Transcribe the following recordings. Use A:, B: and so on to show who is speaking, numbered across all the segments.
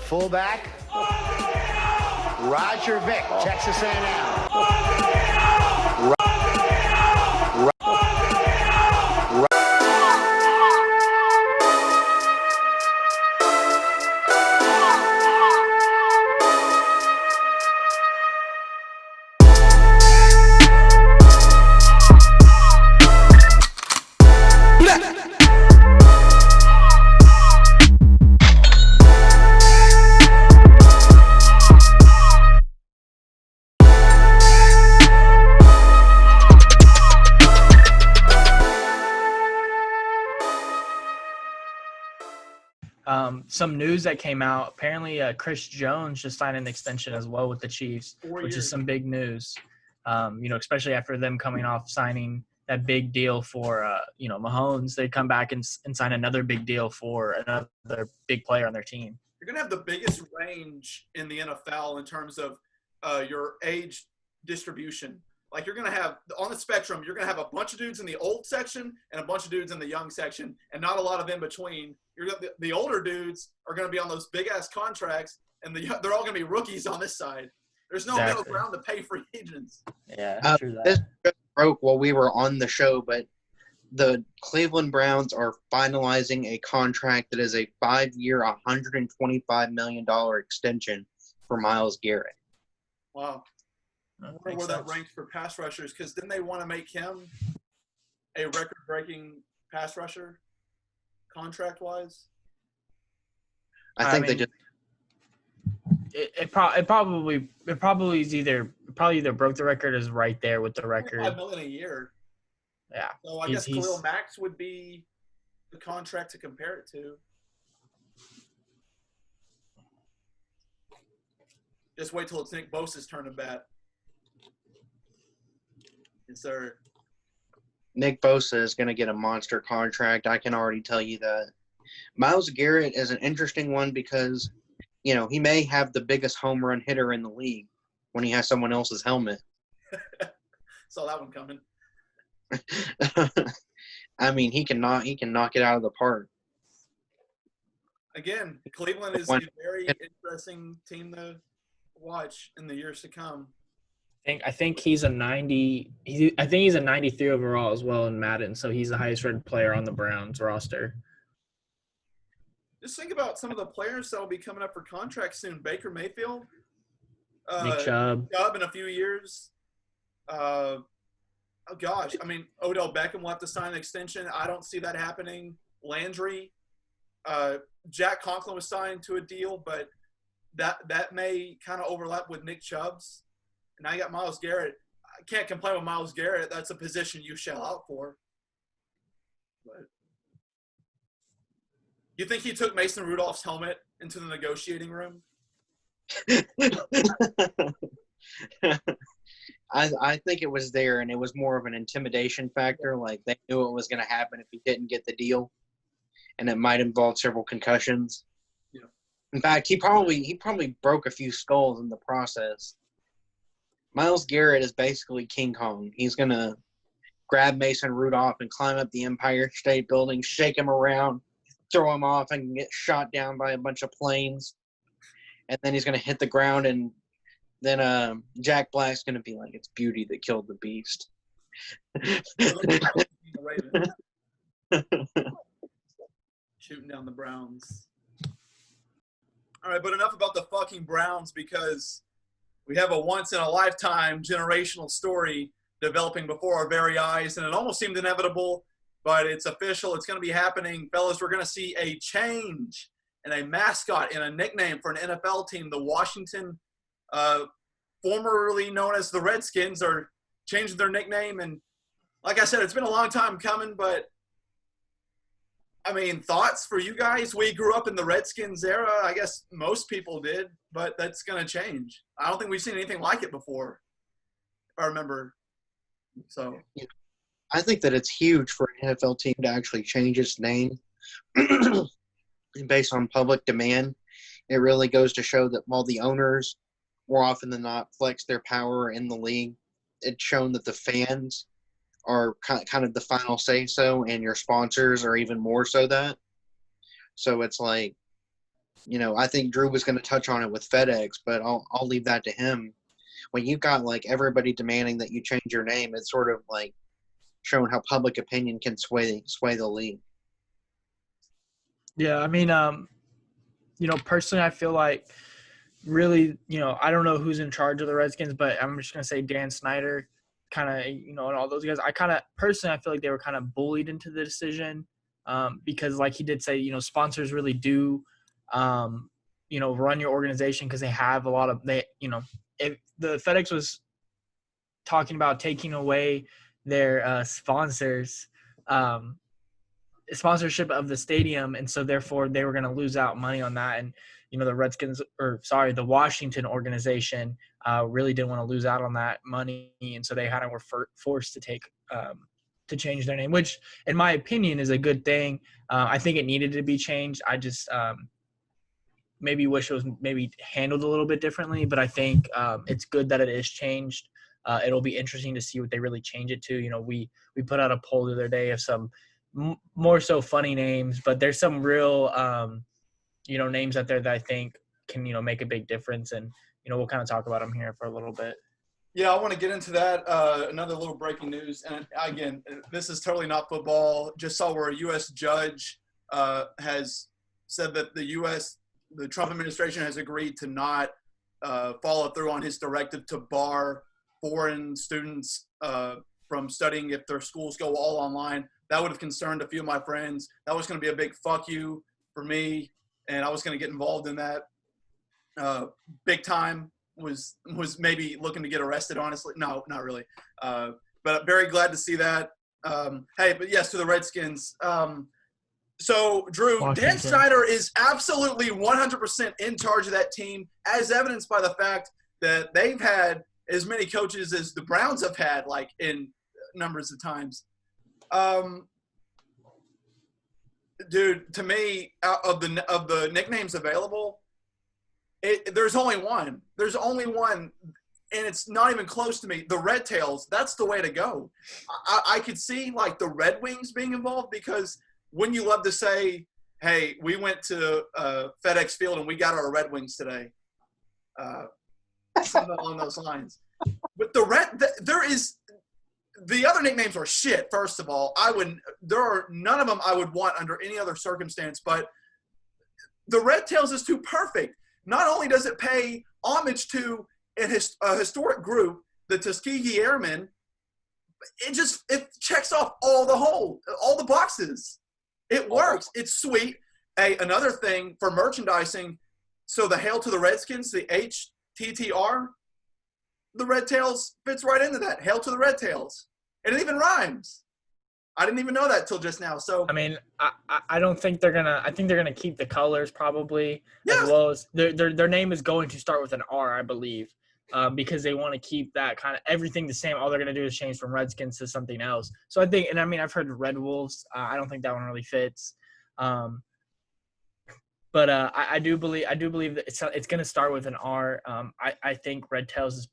A: Fullback, Roger Vick, Texas A&M.
B: Some news that came out. Apparently, Chris Jones just signed an extension as well with the Chiefs, which is some big news. Especially after them coming off signing that big deal for, Mahomes, they come back and sign another big deal for another big player on their team.
C: You're going to have the biggest range in the NFL in terms of your age distribution. Like you're going to have – on the spectrum, you're going to have a bunch of dudes in the old section and a bunch of dudes in the young section and not a lot of in between. The older dudes are going to be on those big-ass contracts, and they're all going to be rookies on this side. There's no middle ground to pay free agents.
B: Yeah, true that.
D: This just broke while we were on the show, but the Cleveland Browns are finalizing a contract that is a 5-year, $125 million extension for Myles Garrett.
C: Wow. I wonder where that ranks for pass rushers, because didn't they want to make him a record-breaking pass rusher contract-wise?
D: I think they just –
B: It probably either broke the record or is right there with the record.
C: $5 million a year.
B: Yeah.
C: So I guess Khalil Mack's would be the contract to compare it to. Just wait till it's Nick Bosa's turn to bat. Yes, sir.
D: Nick Bosa is going to get a monster contract. I can already tell you that. Myles Garrett is an interesting one because, he may have the biggest home run hitter in the league when he has someone else's helmet.
C: Saw that one coming.
D: I mean, he can knock it out of the park.
C: Again, Cleveland is a very interesting team to watch in the years to come.
B: I think he's a 90. I think he's a 93 overall as well in Madden, so he's the highest rated player on the Browns roster.
C: Just think about some of the players that will be coming up for contract soon. Baker Mayfield,
B: Nick Chubb
C: in a few years. Oh gosh, I mean Odell Beckham will have to sign an extension. I don't see that happening. Landry, Jack Conklin was signed to a deal, but that may kind of overlap with Nick Chubb's. And now you got Myles Garrett. I can't complain with Myles Garrett. That's a position you shell out for. But you think he took Mason Rudolph's helmet into the negotiating room?
D: I think it was there, and it was more of an intimidation factor. Like they knew what was going to happen if he didn't get the deal, and it might involve several concussions.
C: Yeah.
D: In fact, he probably broke a few skulls in the process. Myles Garrett is basically King Kong. He's going to grab Mason Rudolph and climb up the Empire State Building, shake him around, throw him off, and get shot down by a bunch of planes. And then he's going to hit the ground, and then Jack Black's going to be like, it's beauty that killed the beast.
C: Shooting down the Browns. All right, but enough about the fucking Browns because we have a once-in-a-lifetime generational story developing before our very eyes, and it almost seemed inevitable, but it's official. It's going to be happening. Fellas, we're going to see a change in a mascot and a nickname for an NFL team. The Washington, formerly known as the Redskins, are changing their nickname. And like I said, it's been a long time coming, but I mean, thoughts for you guys? We grew up in the Redskins era. I guess most people did, but that's going to change. I don't think we've seen anything like it before, if I remember. So,
D: I think that it's huge for an NFL team to actually change its name based on public demand. It really goes to show that while the owners more often than not flex their power in the league, it's shown that the fans are kind of the final say-so, and your sponsors are even more so that. So it's like I think Drew was going to touch on it with FedEx, but I'll leave that to him. When you've got like everybody demanding that you change your name, it's sort of like showing how public opinion can sway the league.
B: Yeah, I mean, personally, I feel like really, I don't know who's in charge of the Redskins, but I'm just gonna say Dan Snyder, kind of, and all those guys. I feel like they were kind of bullied into the decision, because, like he did say, sponsors really do, run your organization because they have a lot of if the FedEx was talking about taking away their sponsorship of the stadium, and so therefore they were going to lose out money on that. And the Washington organization really didn't want to lose out on that money, and so they kind of were forced to to change their name, which in my opinion is a good thing. I think it needed to be changed. I just maybe wish it was maybe handled a little bit differently, but I think it's good that it is changed. It'll be interesting to see what they really change it to. We put out a poll the other day of some more so funny names, but there's some real names out there that I think can make a big difference, and we'll kind of talk about them here for a little bit.
C: Yeah, I want to get into that. Another little breaking news, and again, this is totally not football. Just saw where a U.S. judge has said that the Trump administration has agreed to not follow through on his directive to bar foreign students from studying if their schools go all online. That would have concerned a few of my friends. That was going to be a big fuck you for me, and I was going to get involved in that. Big time. Was maybe looking to get arrested, honestly. No, not really. But very glad to see that. But yes, to the Redskins. So, Drew,
B: Washington.
C: Dan Snyder is absolutely 100% in charge of that team, as evidenced by the fact that they've had as many coaches as the Browns have had, like, in numbers of times. Dude, to me, out of the nicknames available, there's only one. There's only one, and it's not even close to me. The Red Tails, that's the way to go. I could see, like, the Red Wings being involved, because wouldn't you love to say, hey, we went to FedEx Field and we got our Red Wings today? Something along those lines. But the other nicknames are shit, first of all. None of them I would want under any other circumstance, but the Red Tails is too perfect. Not only does it pay homage to a historic group, the Tuskegee Airmen, it checks off all the boxes. It works. It's sweet. Hey, another thing for merchandising, so the Hail to the Redskins, the HTTR, the Red Tails fits right into that. Hail to the Red Tails. And it even rhymes. I didn't even know that till just now. So
B: I mean, I don't think they're gonna. I think they're gonna keep the colors probably,
C: yes.
B: As well as their name is going to start with an R, I believe, because they want to keep that kind of everything the same. All they're gonna do is change from Redskins to something else. So I think, and I mean, I've heard Red Wolves. I don't think that one really fits. But I do believe that it's gonna start with an R. I think Red Tails is,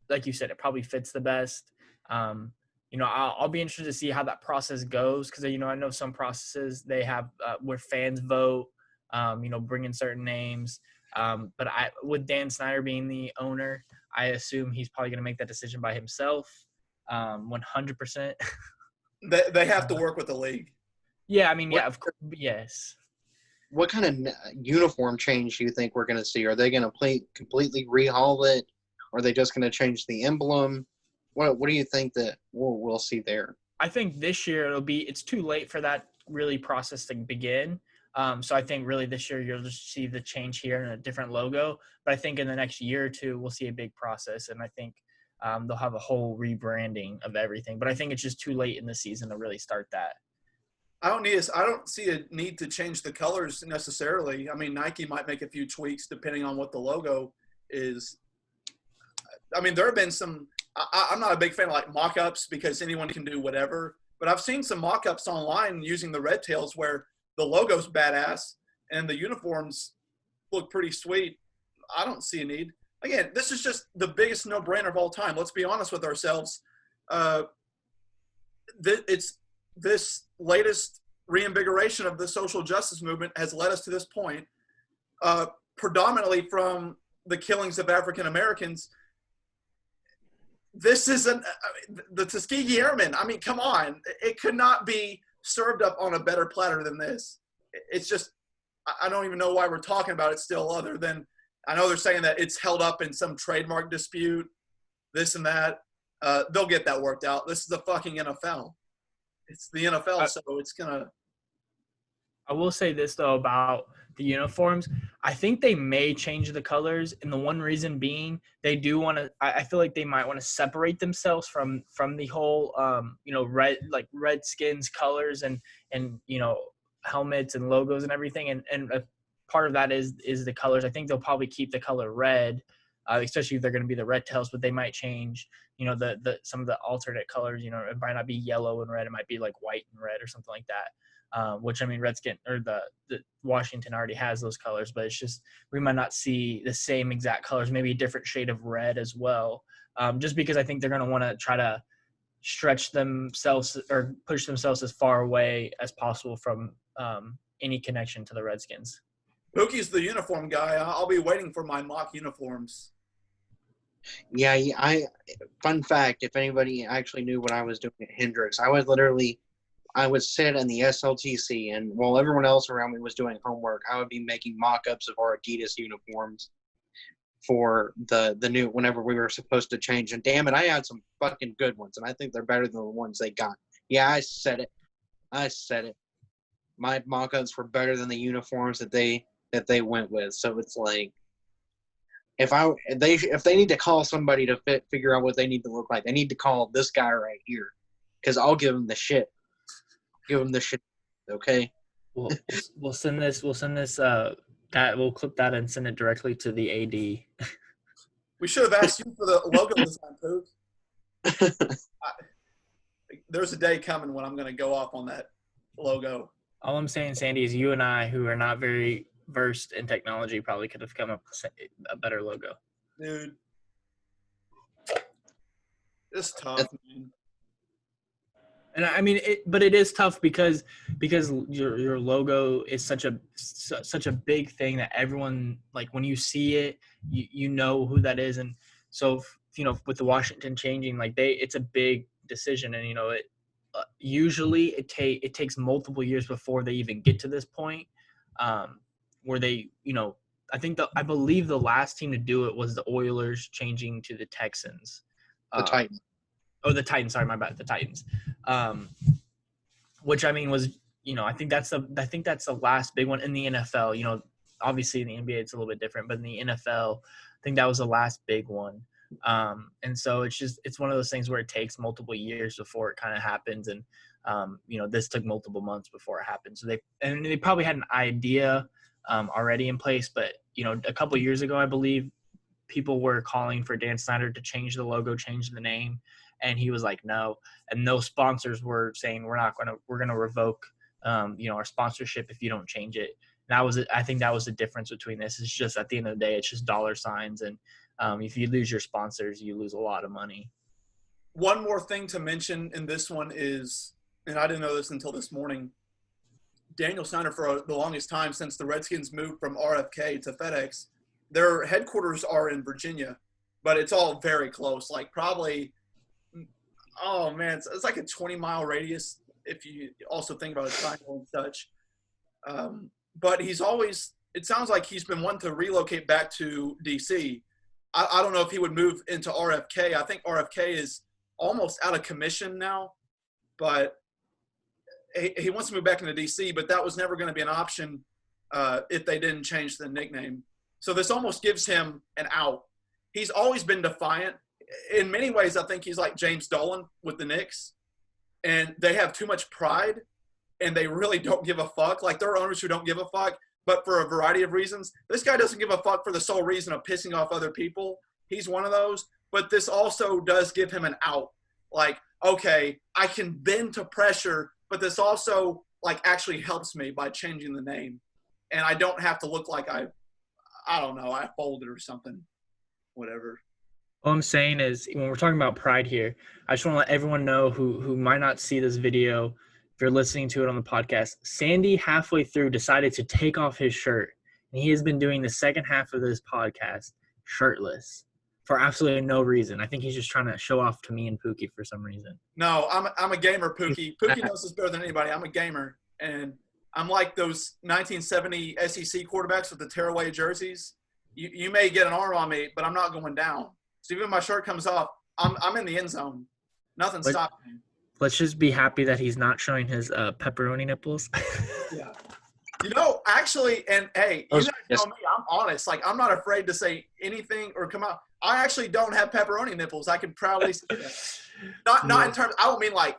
B: like you said, it probably fits the best. I'll be interested to see how that process goes, because I know some processes they have where fans vote, bring in certain names. But with Dan Snyder being the owner, I assume he's probably going to make that decision by himself, 100%.
C: They have to work with the league.
B: Yeah, I mean, yeah, of course, yes.
D: What kind of uniform change do you think we're going to see? Are they going to completely rehaul it? Or are they just going to change the emblem? What do you think that we'll see there?
B: I think this year it's too late for that really process to begin. So I think really this year you'll just see the change here and a different logo. But I think in the next year or two we'll see a big process, and I think they'll have a whole rebranding of everything. But I think it's just too late in the season to really start that.
C: I don't see a need to change the colors necessarily. I mean, Nike might make a few tweaks depending on what the logo is. I mean, there have been some. I'm not a big fan of like mock-ups because anyone can do whatever. But I've seen some mock-ups online using the Red Tails where the logo's badass and the uniforms look pretty sweet. I don't see a need. Again, this is just the biggest no-brainer of all time. Let's be honest with ourselves. It's this latest reinvigoration of the social justice movement has led us to this point, predominantly from the killings of African Americans. This is the Tuskegee Airmen. I mean, come on. It could not be served up on a better platter than this. It's just, I don't even know why we're talking about it still, other than I know they're saying that it's held up in some trademark dispute, this and that. They'll get that worked out. This is the fucking NFL. It's the NFL, so it's going to.
B: I will say this, though, about the uniforms. I think they may change the colors, and the one reason being they do want to – I feel like they might want to separate themselves from the whole, Redskins colors and helmets and logos and everything. And a part of that is the colors. I think they'll probably keep the color red, especially if they're going to be the Red Tails, but they might change, the some of the alternate colors. It might not be yellow and red. It might be like white and red or something like that. Which, I mean, Redskin or the Washington already has those colors, but it's just we might not see the same exact colors, maybe a different shade of red as well, just because I think they're going to want to try to stretch themselves or push themselves as far away as possible from any connection to the Redskins.
C: Pookie's the uniform guy. I'll be waiting for my mock uniforms.
D: Yeah, fun fact, if anybody actually knew what I was doing at Hendrix, I would sit in the SLTC, and while everyone else around me was doing homework, I would be making mock-ups of our Adidas uniforms for the new, whenever we were supposed to change. And damn it, I had some fucking good ones, and I think they're better than the ones they got. Yeah, I said it. My mock-ups were better than the uniforms that they went with. So it's like, if they need to call somebody to figure out what they need to look like, they need to call this guy right here, because I'll give them the shit. Okay.
B: We'll send this. We'll clip that and send it directly to the AD.
C: We should have asked you for the logo design, Pook. There's a day coming when I'm going to go off on that logo.
B: All I'm saying, Sandy, is you and I, who are not very versed in technology, probably could have come up with a better logo.
C: Dude, it's tough, man.
B: And I mean, but it is tough because your logo is such a big thing that everyone, like, when you see it, you know who that is. And so, with the Washington changing, like, it's a big decision, and usually it takes multiple years before they even get to this point, where they, I believe the last team to do it was the Oilers changing to the Texans.
D: The Titans.
B: Oh, the Titans. Sorry, my bad. The Titans. Which, I mean, was, I think that's the last big one in the NFL. Obviously in the NBA it's a little bit different, but in the NFL, I think that was the last big one. And so it's one of those things where it takes multiple years before it kind of happens. And, this took multiple months before it happened. So they probably had an idea already in place, but, a couple of years ago, I believe people were calling for Dan Snyder to change the logo, change the name. And he was like, no. And no sponsors were saying, we're going to revoke, our sponsorship if you don't change it. And I think that was the difference between this. It's just, at the end of the day, it's just dollar signs. And if you lose your sponsors, you lose a lot of money.
C: One more thing to mention in this one is, and I didn't know this until this morning, Daniel Snyder, for the longest time since the Redskins moved from RFK to FedEx, their headquarters are in Virginia, but it's all very close. Like, probably, oh man, it's like a 20-mile radius if you also think about a triangle and such. But it sounds like he's been wanting to relocate back to DC. I don't know if he would move into RFK. I think RFK is almost out of commission now, but he wants to move back into DC, but that was never going to be an option if they didn't change the nickname. So this almost gives him an out. He's always been defiant. In many ways, I think he's like James Dolan with the Knicks, and they have too much pride, and they really don't give a fuck. Like, there are owners who don't give a fuck, but for a variety of reasons. This guy doesn't give a fuck for the sole reason of pissing off other people. He's one of those. But this also does give him an out. Like, okay, I can bend to pressure, but this also, like, actually helps me by changing the name. And I don't have to look like I folded or something. Whatever.
B: All I'm saying is, when we're talking about pride here, I just want to let everyone know who might not see this video, if you're listening to it on the podcast, Sandy halfway through decided to take off his shirt. And he has been doing the second half of this podcast shirtless for absolutely no reason. I think he's just trying to show off to me and Pookie for some reason.
C: No, I'm a gamer, Pookie. Pookie knows this better than anybody. I'm a gamer, and I'm like those 1970 SEC quarterbacks with the tearaway jerseys. You may get an arm on me, but I'm not going down. So even if my shirt comes off, I'm in the end zone. Nothing stopping me.
B: Let's just be happy that he's not showing his pepperoni nipples.
C: Yeah. You know, actually, and hey, you guys know me, I'm honest. Like, I'm not afraid to say anything or come out. I actually don't have pepperoni nipples. I can proudly say that. Not in terms – I don't mean like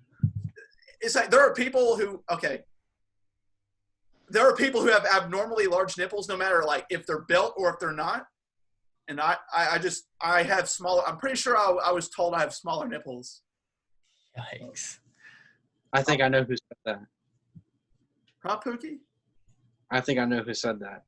C: – it's like there are people who – okay. There are people who have abnormally large nipples no matter, like, if they're built or if they're not. And I have smaller – I'm pretty sure I was told I have smaller nipples.
B: Yikes.
D: I think I know who said that.
C: Huh, Pookie?
D: I think I know who said that.